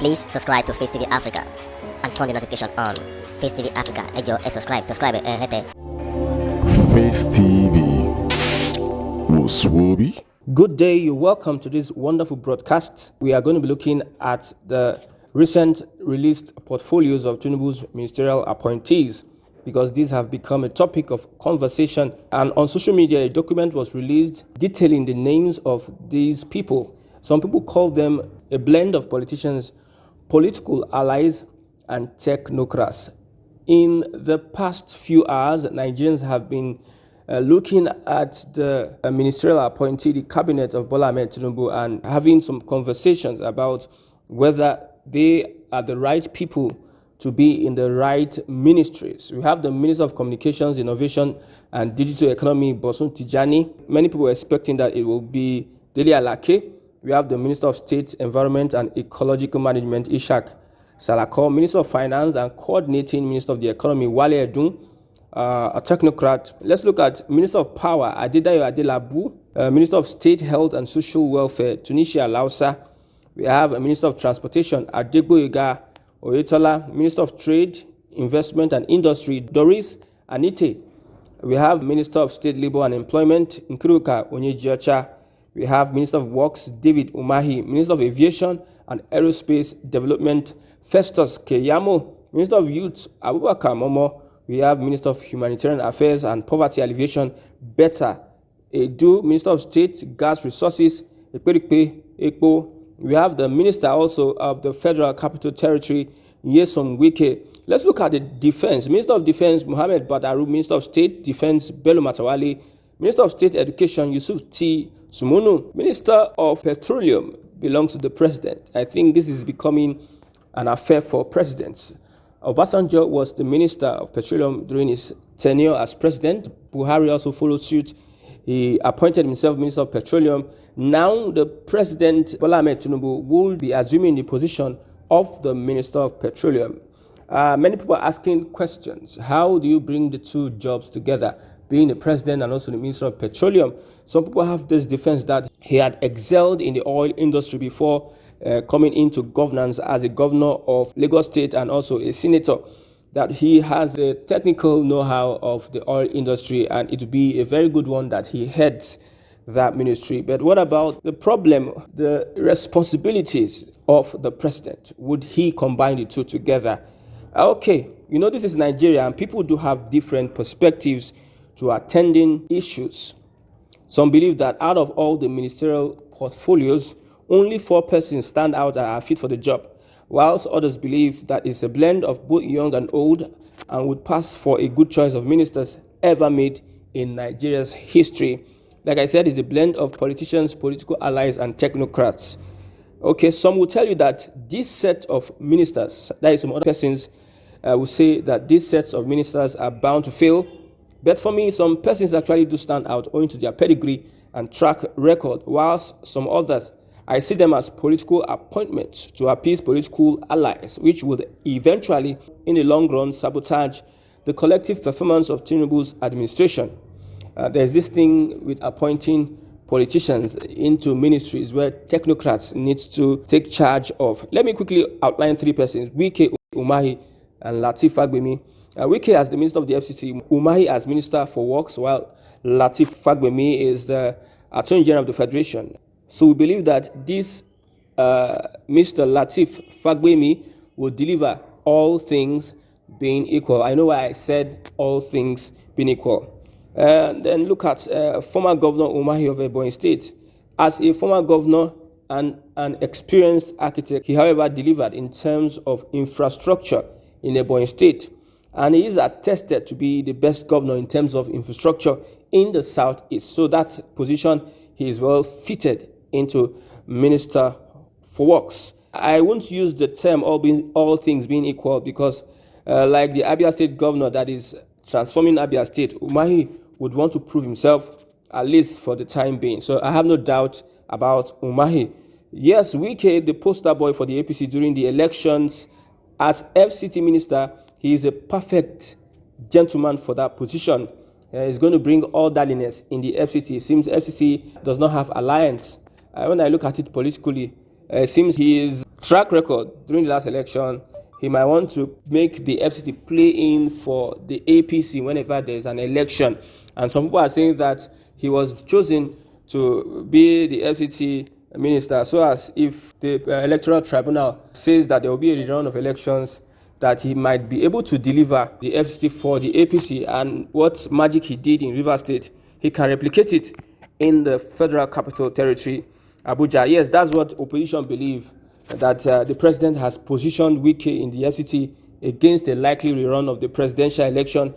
Please subscribe to Facetv Africa and turn the notification on. Facetv Africa, ẹ jọ̀ọ́, subscribe, hete. Face TV was Swoby. Good day, you're welcome to this wonderful broadcast. We are going to be looking at the recent released portfolios of Tinubu's ministerial appointees, because these have become a topic of conversation. And on social media, a document was released detailing the names of these people. Some people call them a blend of politicians, political allies, and technocrats. In the past few hours, Nigerians have been looking at the ministerial appointee, the cabinet of Bola Tinubu, and having some conversations about whether they are the right people to be in the right ministries. We have the Minister of Communications, Innovation, and Digital Economy, Bosun Tijani. Many people were expecting that it will be Dele Alake. We have the Minister of State, Environment, and Ecological Management, Ishak Salako, Minister of Finance and Coordinating Minister of the Economy, Wale Edun, a technocrat. Let's look at Minister of Power, Adedayo Adelabu, Minister of State, Health and Social Welfare, Tunisia Lausa. We have a Minister of Transportation, Adegboyega Oyetola, Minister of Trade, Investment and Industry, Doris Anite. We have Minister of State, Labour and Employment, Nkiruka Onyejiocha. We have Minister of Works, David Umahi, Minister of Aviation and Aerospace Development, Festus Keyamo, Minister of Youth, Abubakar Momo. We have Minister of Humanitarian Affairs and Poverty Alleviation, Betta Edu, Minister of State, Gas Resources, Ekperikpe Ekpo. We have the Minister also of the Federal Capital Territory, Nyesom Wike. Let's look at the Defense. Minister of Defense, Mohammed Badaru. Minister of State Defense, Bello Matawali. Minister of State Education, Yusuf T. Sumunu. Minister of Petroleum belongs to the President. I think this is becoming an affair for presidents. Obasanjo was the Minister of Petroleum during his tenure as President. Buhari also followed suit. He appointed himself Minister of Petroleum. Now the President, Bola Tinubu, will be assuming the position of the Minister of Petroleum. Many people are asking questions. How do you bring the two jobs together, being the President and also the Minister of Petroleum? Some people have this defense that he had excelled in the oil industry before coming into governance as a governor of Lagos State and also a senator, that he has the technical know-how of the oil industry, and it would be a very good one that he heads that ministry. But what about the problem, the responsibilities of the president? Would he combine the two together? Okay, this is Nigeria, and people do have different perspectives to attending issues. Some believe that out of all the ministerial portfolios, only 4 persons stand out and are fit for the job, whilst others believe that it's a blend of both young and old and would pass for a good choice of ministers ever made in Nigeria's history. Like I said, it's a blend of politicians, political allies, and technocrats. Okay, some will tell you that this set of ministers, that is, some other persons will say that these sets of ministers are bound to fail. But for me, some persons actually do stand out owing to their pedigree and track record, whilst some others, I see them as political appointments to appease political allies, which would eventually, in the long run, sabotage the collective performance of Tinubu's administration. There's this thing with appointing politicians into ministries where technocrats need to take charge of. Let me quickly outline 3 persons: Wike, Umahi, and Lateef Fagbemi. Wike as the Minister of the FCT, Umahi as Minister for Works, while Lateef Fagbemi is the Attorney General of the Federation. So we believe that this Mr. Lateef Fagbemi will deliver, all things being equal. I know why I said all things being equal. And then look at former Governor Umahi of Ebonyi State. As a former governor and an experienced architect, he, however, delivered in terms of infrastructure in Ebonyi State. And he is attested to be the best governor in terms of infrastructure in the Southeast. So that position, he is well fitted into Minister for Works. I won't use the term all things being equal, because like the Abia State governor that is transforming Abia State, Umahi would want to prove himself, at least for the time being. So I have no doubt about Umahi. Yes, Wike, the poster boy for the APC during the elections, as FCT minister, he is a perfect gentleman for that position. He's going to bring orderliness in the FCT. It seems FCT does not have alliance. When I look at it politically, It seems his track record during the last election, he might want to make the FCT play in for the APC whenever there's an election. And some people are saying that he was chosen to be the FCT minister so as if the electoral tribunal says that there will be a rerun of elections, that he might be able to deliver the FCT for the APC, and what magic he did in Rivers State, he can replicate it in the Federal Capital Territory, Abuja. Yes, that's what opposition believe, that the president has positioned Wike in the FCT against a likely rerun of the presidential election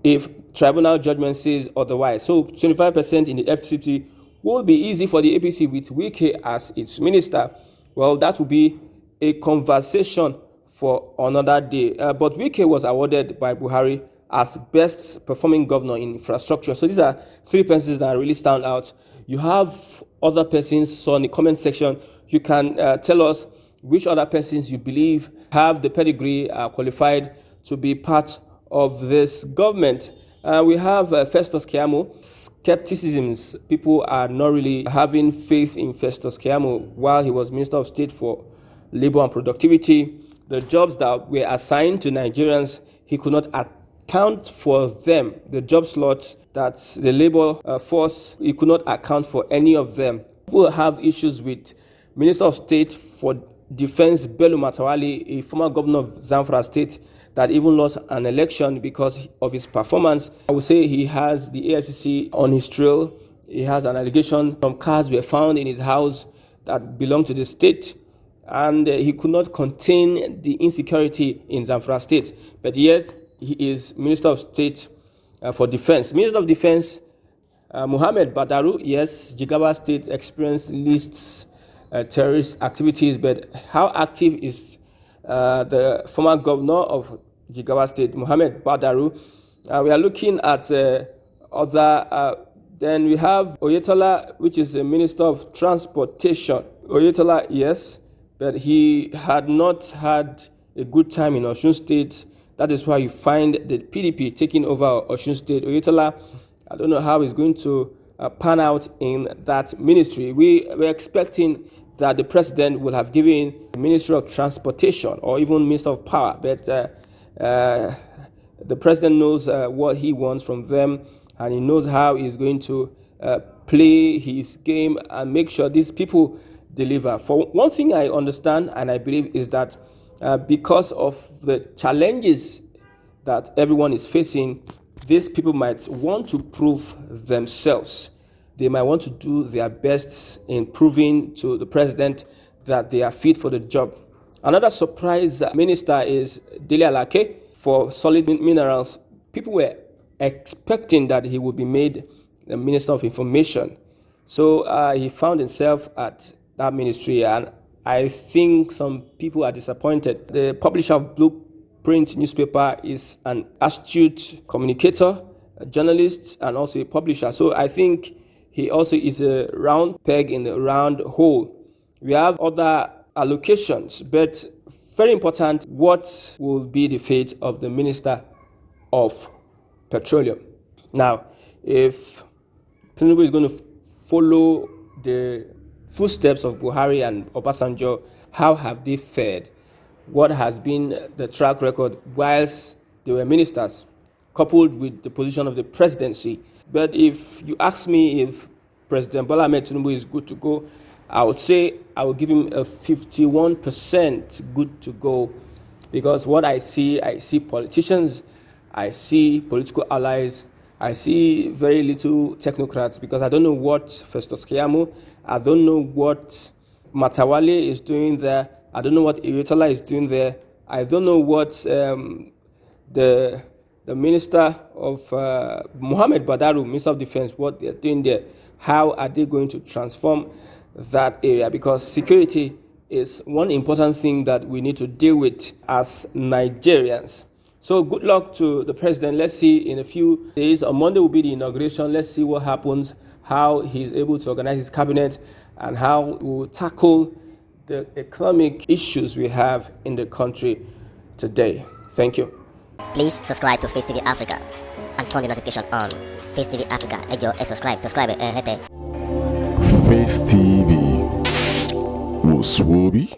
if tribunal judgment says otherwise. So 25% in the FCT will be easy for the APC with Wike as its minister. Well, that will be a conversation for another day. But Wike was awarded by Buhari as best performing governor in infrastructure. So these are three persons that really stand out. You have other persons, so in the comment section, you can tell us which other persons you believe have the pedigree, qualified to be part of this government. We have Festus Keyamo. Skepticisms. People are not really having faith in Festus Keyamo while he was Minister of State for Labor and Productivity. The jobs that were assigned to Nigerians, he could not account for them. The job slots that the labor force, he could not account for any of them. People have issues with Minister of State for Defense Bello Matawali, a former governor of Zamfara State that even lost an election because of his performance. I would say he has the AFCC on his trail. He has an allegation some cars were found in his house that belonged to the state, and he could not contain the insecurity in Zamfara State. But yes, he is Minister of State for Defense. Minister of Defense, Mohammed Badaru, yes, Jigawa State experienced least terrorist activities, but how active is the former governor of Jigawa State, Mohammed Badaru? We are looking at other. Then we have Oyetola, which is the Minister of Transportation. Oyetola, yes, but he had not had a good time in Osun State. That is why you find the PDP taking over Osun State. Oyetola, I don't know how he's going to pan out in that ministry. We were expecting that the president would have given the Ministry of Transportation or even Minister of Power, but the president knows what he wants from them, and he knows how he's going to play his game and make sure these people deliver. For one thing I understand and I believe is that because of the challenges that everyone is facing, these people might want to prove themselves. They might want to do their best in proving to the president that they are fit for the job. Another surprise minister is Dele Alake for solid minerals. People were expecting that he would be made the Minister of Information. So he found himself at that ministry, and I think some people are disappointed. The publisher of Blueprint newspaper is an astute communicator, a journalist, and also a publisher. So I think he also is a round peg in the round hole. We have other allocations, but very important, what will be the fate of the Minister of Petroleum? Now, if Tinubu is going to follow the footsteps of Buhari and Obasanjo, how have they fared? What has been the track record whilst they were ministers, coupled with the position of the presidency? But if you ask me if President Bola Tinubu is good to go, I would say I will give him a 51% good to go, because what I see politicians, I see political allies, I see very little technocrats, because I don't know what Festus Keyamo, I don't know what Matawale is doing there, I don't know what Oyetola is doing there, I don't know what the minister of Mohammed Badaru, Minister of Defense, what they're doing there. How are they going to transform that area? Because security is one important thing that we need to deal with as Nigerians. So good luck to the president. Let's see in a few days. On Monday will be the inauguration. Let's see what happens, how he's able to organize his cabinet, and how we will tackle the economic issues we have in the country today. Thank you. Please subscribe to Face TV Africa and turn the notification on. Face TV Africa, subscribe, hete. Face TV was Swoby.